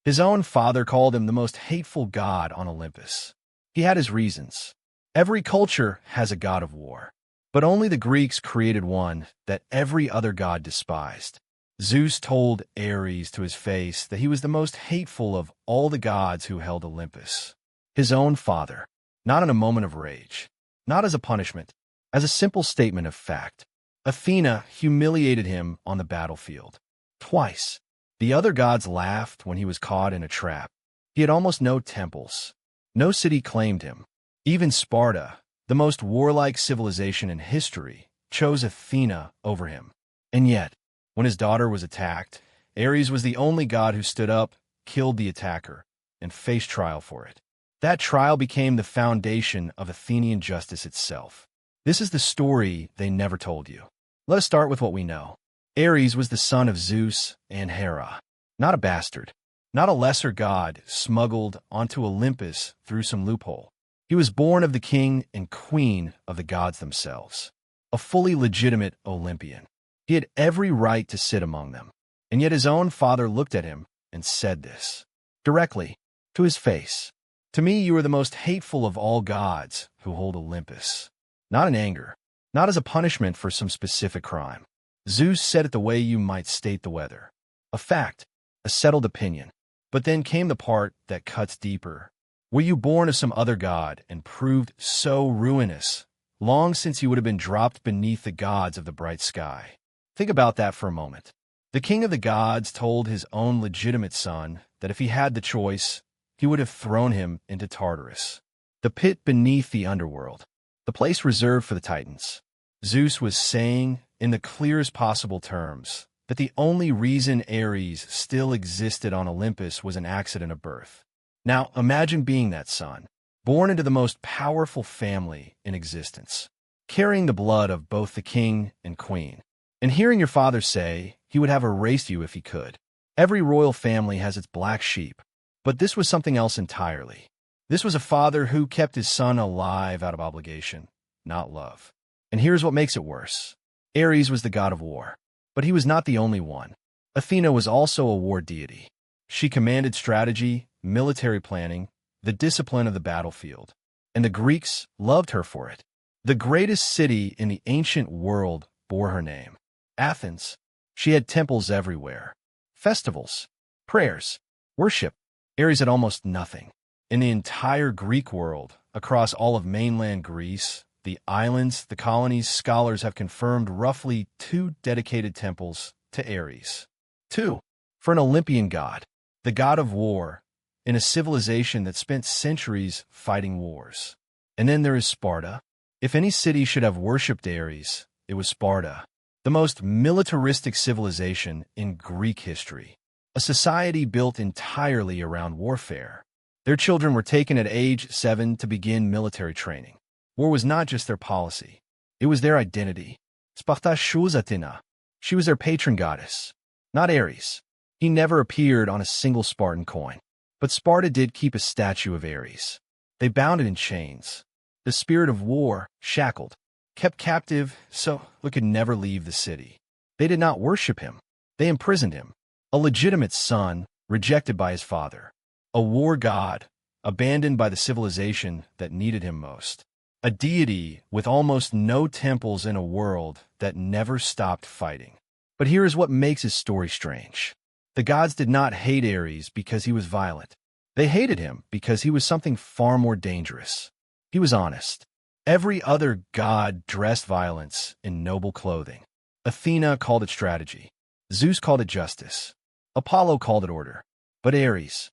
His own father called him the most hateful god on Olympus. He had his reasons. Every culture has a god of war, but only the Greeks created one that every other god despised. Zeus told Ares to his face that he was the most hateful of all the gods who held Olympus. His own father, not in a moment of rage, not as a punishment, as a simple statement of fact. Athena humiliated him on the battlefield. Twice. The other gods laughed when he was caught in a trap. He had almost no temples. No city claimed him. Even Sparta, the most warlike civilization in history, chose Athena over him. And yet, when his daughter was attacked, Ares was the only god who stood up, killed the attacker, and faced trial for it. That trial became the foundation of Athenian justice itself. This is the story they never told you. Let us start with what we know. Ares was the son of Zeus and Hera, not a bastard, not a lesser god smuggled onto Olympus through some loophole. He was born of the king and queen of the gods themselves, a fully legitimate Olympian. He had every right to sit among them, and yet his own father looked at him and said this, directly, to his face. To me you are the most hateful of all gods who hold Olympus. Not in anger, not as a punishment for some specific crime. Zeus said it the way you might state the weather. A fact, a settled opinion. But then came the part that cuts deeper. Were you born of some other god and proved so ruinous, long since you would have been dropped beneath the gods of the bright sky? Think about that for a moment. The king of the gods told his own legitimate son that if he had the choice, he would have thrown him into Tartarus, the pit beneath the underworld, the place reserved for the Titans. Zeus was saying, in the clearest possible terms, that the only reason Ares still existed on Olympus was an accident of birth. Now, imagine being that son, born into the most powerful family in existence, carrying the blood of both the king and queen, and hearing your father say he would have erased you if he could. Every royal family has its black sheep, but this was something else entirely. This was a father who kept his son alive out of obligation, not love. And here's what makes it worse. Ares was the god of war, but he was not the only one. Athena was also a war deity. She commanded strategy, military planning, the discipline of the battlefield, and the Greeks loved her for it. The greatest city in the ancient world bore her name, Athens. She had temples everywhere, festivals, prayers, worship. Ares had almost nothing. In the entire Greek world, across all of mainland Greece, the islands, the colonies, scholars have confirmed roughly 2 dedicated temples to Ares. 2. For an Olympian god, the god of war, in a civilization that spent centuries fighting wars. And then there is Sparta. If any city should have worshipped Ares, it was Sparta, the most militaristic civilization in Greek history. A society built entirely around warfare. Their children were taken at age 7 to begin military training. War was not just their policy. It was their identity. Sparta chose Athena. She was their patron goddess, not Ares. He never appeared on a single Spartan coin. But Sparta did keep a statue of Ares. They bound it in chains. The spirit of war, shackled, kept captive so he could never leave the city. They did not worship him. They imprisoned him. A legitimate son, rejected by his father. A war god, abandoned by the civilization that needed him most. A deity with almost no temples in a world that never stopped fighting. But here is what makes his story strange. The gods did not hate Ares because he was violent. They hated him because he was something far more dangerous. He was honest. Every other god dressed violence in noble clothing. Athena called it strategy. Zeus called it justice. Apollo called it order. But Ares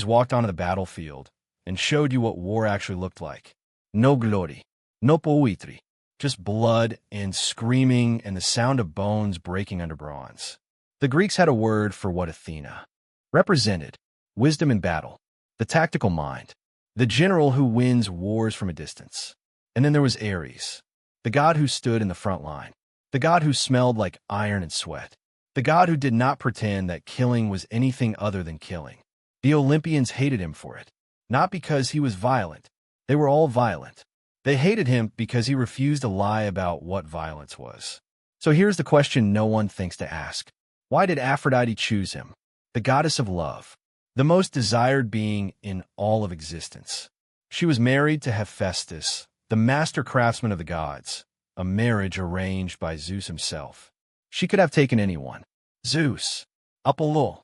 walked onto the battlefield and showed you what war actually looked like. No glory, no poetry, just blood and screaming and the sound of bones breaking under bronze. The Greeks had a word for what Athena represented: wisdom in battle, the tactical mind, the general who wins wars from a distance. And then there was Ares, the god who stood in the front line, the god who smelled like iron and sweat, the god who did not pretend that killing was anything other than killing. The Olympians hated him for it, not because he was violent. They were all violent. They hated him because he refused to lie about what violence was. So here's the question no one thinks to ask. Why did Aphrodite choose him? The goddess of love, the most desired being in all of existence. She was married to Hephaestus, the master craftsman of the gods, a marriage arranged by Zeus himself. She could have taken anyone: Zeus, Apollodorus,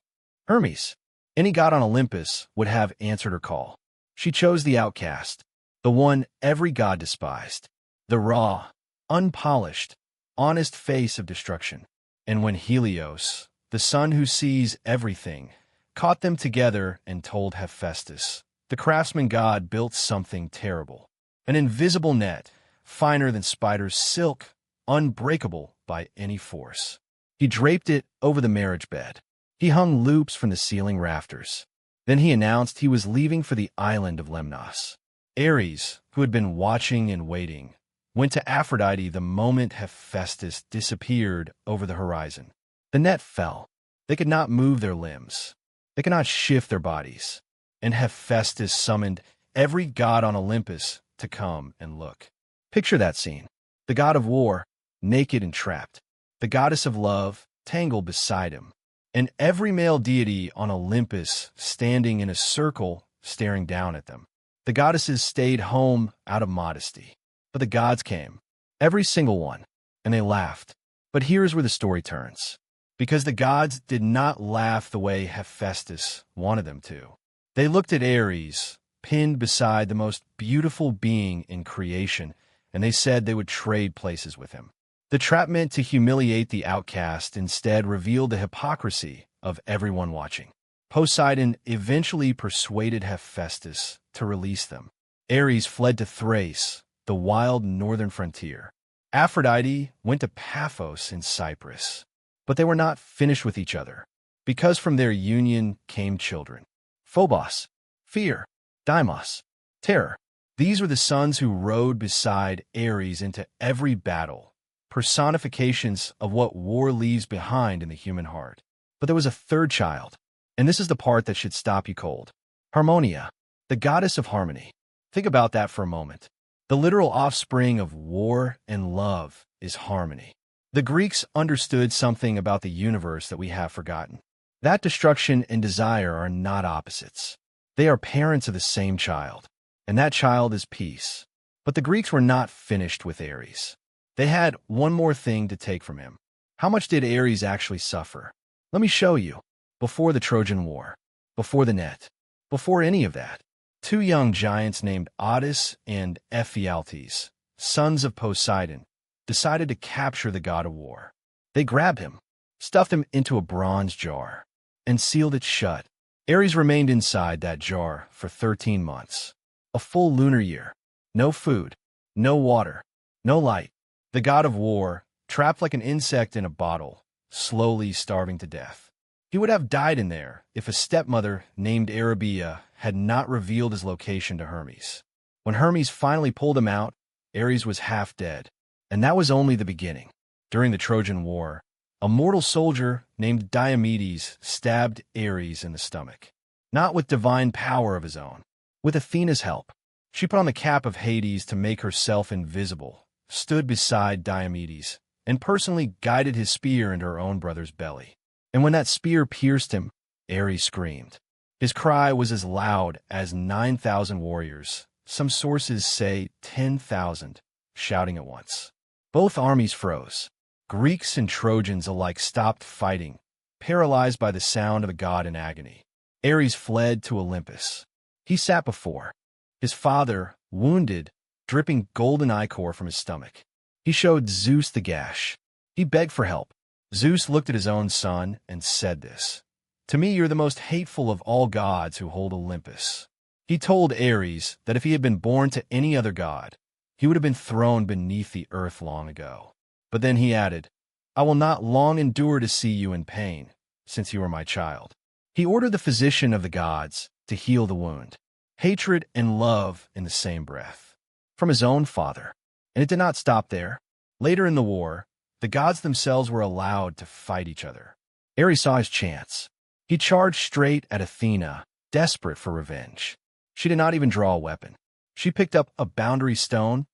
Hermes. Any god on Olympus would have answered her call. She chose the outcast, the one every god despised, the raw, unpolished, honest face of destruction. And when Helios, the sun who sees everything, caught them together and told Hephaestus, the craftsman god built something terrible, an invisible net, finer than spider's silk, unbreakable by any force. He draped it over the marriage bed. He hung loops from the ceiling rafters. Then he announced he was leaving for the island of Lemnos. Ares, who had been watching and waiting, went to Aphrodite the moment Hephaestus disappeared over the horizon. The net fell. They could not move their limbs. They could not shift their bodies. And Hephaestus summoned every god on Olympus to come and look. Picture that scene. The god of war, naked and trapped. The goddess of love, tangled beside him. And every male deity on Olympus standing in a circle, staring down at them. The goddesses stayed home out of modesty. But the gods came, every single one, and they laughed. But here's where the story turns. Because the gods did not laugh the way Hephaestus wanted them to. They looked at Ares, pinned beside the most beautiful being in creation, and they said they would trade places with him. The trap meant to humiliate the outcast instead revealed the hypocrisy of everyone watching. Poseidon eventually persuaded Hephaestus to release them. Ares fled to Thrace, the wild northern frontier. Aphrodite went to Paphos in Cyprus. But they were not finished with each other, because from their union came children. Phobos, fear, Deimos, terror. These were the sons who rode beside Ares into every battle, personifications of what war leaves behind in the human heart. But there was a third child, and this is the part that should stop you cold. Harmonia, the goddess of harmony. Think about that for a moment. The literal offspring of war and love is harmony. The Greeks understood something about the universe that we have forgotten. That destruction and desire are not opposites. They are parents of the same child, and that child is peace. But the Greeks were not finished with Ares. They had one more thing to take from him. How much did Ares actually suffer? Let me show you. Before the Trojan War, before the net, before any of that, two young giants named Odyssey and Ephialtes, sons of Poseidon, decided to capture the god of war. They grabbed him, stuffed him into a bronze jar, and sealed it shut. Ares remained inside that jar for 13 months, a full lunar year. No food, no water, no light. The god of war, trapped like an insect in a bottle, slowly starving to death. He would have died in there if a stepmother named Arabia had not revealed his location to Hermes. When Hermes finally pulled him out, Ares was half dead. And that was only the beginning. During the Trojan War, a mortal soldier named Diomedes stabbed Ares in the stomach. Not with divine power of his own, with Athena's help. She put on the cap of Hades to make herself invisible, stood beside Diomedes, and personally guided his spear into her own brother's belly. And when that spear pierced him, Ares screamed. His cry was as loud as 9,000 warriors, some sources say 10,000, shouting at once. Both armies froze. Greeks and Trojans alike stopped fighting, paralyzed by the sound of a god in agony. Ares fled to Olympus. He sat before his father, wounded, dripping golden ichor from his stomach. He showed Zeus the gash. He begged for help. Zeus looked at his own son and said this, "To me you're the most hateful of all gods who hold Olympus." He told Ares that if he had been born to any other god, he would have been thrown beneath the earth long ago. But then he added, "I will not long endure to see you in pain, since you are my child." He ordered the physician of the gods to heal the wound. Hatred and love in the same breath. From his own father. And it did not stop there. Later in the war, the gods themselves were allowed to fight each other. Ares saw his chance. He charged straight at Athena, desperate for revenge. She did not even draw a weapon. She picked up a boundary stone,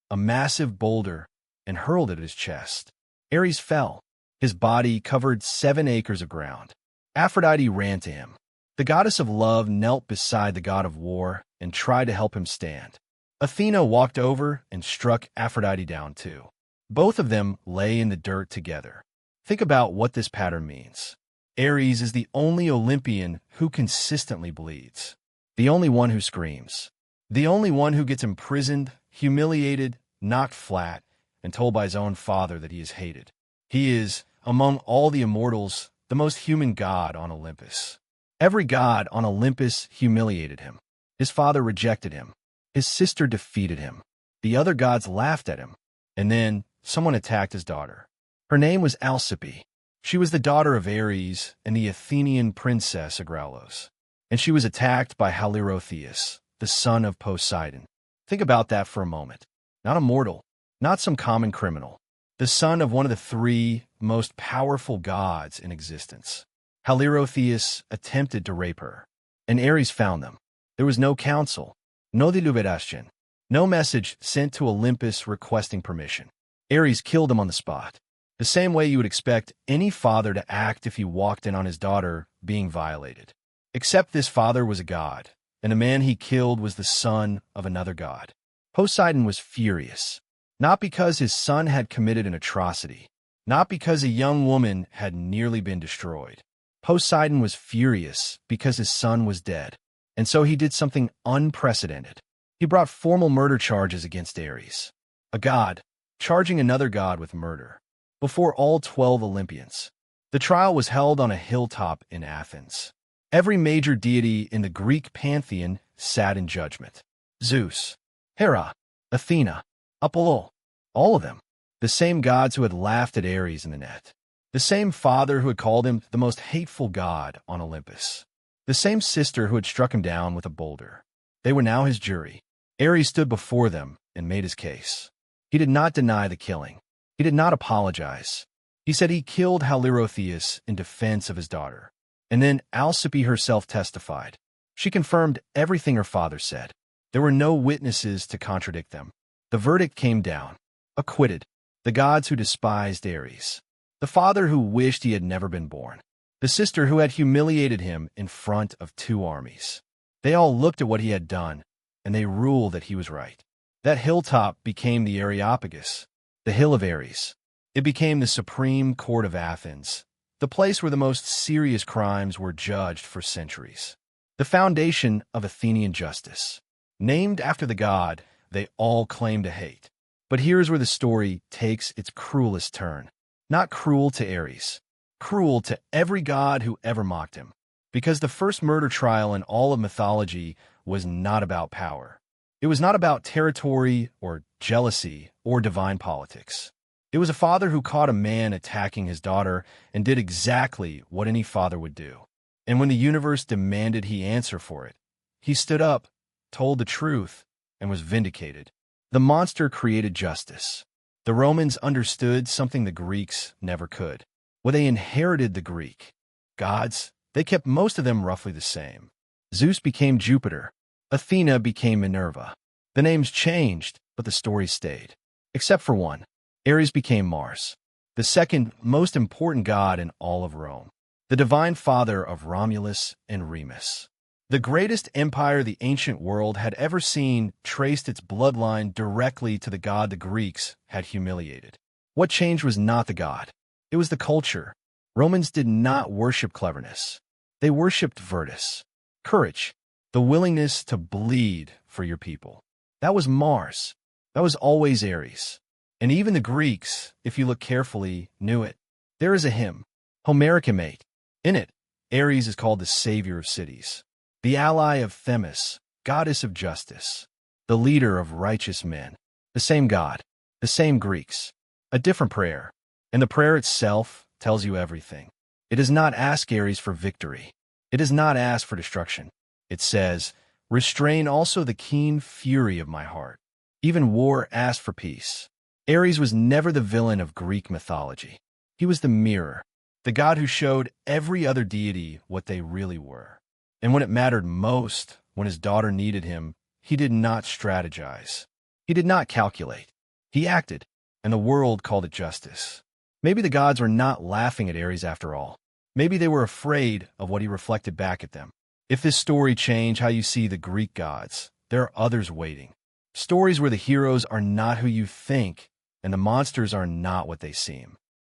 a massive boulder, and hurled it at his chest. Ares fell. His body covered 7 acres of ground. Aphrodite ran to him. The goddess of love knelt beside the god of war and tried to help him stand. Athena walked over and struck Aphrodite down too. Both of them lay in the dirt together. Think about what this pattern means. Ares is the only Olympian who consistently bleeds. The only one who screams. The only one who gets imprisoned, humiliated, knocked flat, and told by his own father that he is hated. He is, among all the immortals, the most human god on Olympus. Every god on Olympus humiliated him. His father rejected him. His sister defeated him. The other gods laughed at him. And then someone attacked his daughter. Her name was Alcippe. She was the daughter of Ares and the Athenian princess Agraulos. And she was attacked by Halirrhothius, the son of Poseidon. Think about that for a moment. Not a mortal, not some common criminal. The son of one of the three most powerful gods in existence. Halirrhothius attempted to rape her, and Ares found them. There was no counsel, no deliberation, no message sent to Olympus requesting permission. Ares killed him on the spot, the same way you would expect any father to act if he walked in on his daughter being violated. Except this father was a god, and the man he killed was the son of another god. Poseidon was furious, not because his son had committed an atrocity, not because a young woman had nearly been destroyed. Poseidon was furious because his son was dead, and so he did something unprecedented. He brought formal murder charges against Ares, a god, charging another god with murder, before all 12 Olympians. The trial was held on a hilltop in Athens. Every major deity in the Greek pantheon sat in judgment. Zeus, Hera, Athena, Apollo, all of them. The same gods who had laughed at Ares in the net. The same father who had called him the most hateful god on Olympus. The same sister who had struck him down with a boulder. They were now his jury. Ares stood before them and made his case. He did not deny the killing. He did not apologize. He said he killed Halirrhothius in defense of his daughter. And then Alcippe herself testified. She confirmed everything her father said. There were no witnesses to contradict them. The verdict came down. Acquitted. The gods who despised Ares. The father who wished he had never been born. The sister who had humiliated him in front of 2 armies. They all looked at what he had done, and they ruled that he was right. That hilltop became the Areopagus, the Hill of Ares. It became the Supreme Court of Athens, the place where the most serious crimes were judged for centuries. The foundation of Athenian justice. Named after the god they all claim to hate. But here's where the story takes its cruelest turn. Not cruel to Ares. Cruel to every god who ever mocked him. Because the first murder trial in all of mythology was not about power. It was not about territory or jealousy or divine politics. It was a father who caught a man attacking his daughter and did exactly what any father would do. And when the universe demanded he answer for it, he stood up, told the truth, and was vindicated. The monster created justice. The Romans understood something the Greeks never could. Well, they inherited the Greek gods. They kept most of them roughly the same. Zeus became Jupiter. Athena became Minerva. The names changed, but the story stayed. Except for one. Ares became Mars, the second most important god in all of Rome, the divine father of Romulus and Remus. The greatest empire the ancient world had ever seen traced its bloodline directly to the god the Greeks had humiliated. What changed was not the god. It was the culture. Romans did not worship cleverness. They worshipped virtus, courage, the willingness to bleed for your people. That was Mars. That was always Ares. And even the Greeks, if you look carefully, knew it. There is a hymn, Homeric. In it, Ares is called the savior of cities, the ally of Themis, goddess of justice, the leader of righteous men. The same god, the same Greeks, a different prayer. And the prayer itself tells you everything. It does not ask Ares for victory. It does not ask for destruction. It says, restrain also the keen fury of my heart. Even war asked for peace. Ares was never the villain of Greek mythology. He was the mirror, the god who showed every other deity what they really were. And when it mattered most, when his daughter needed him, he did not strategize. He did not calculate. He acted, and the world called it justice. Maybe the gods were not laughing at Ares after all. Maybe they were afraid of what he reflected back at them. If this story changed how you see the Greek gods, there are others waiting. Stories where the heroes are not who you think and the monsters are not what they seem.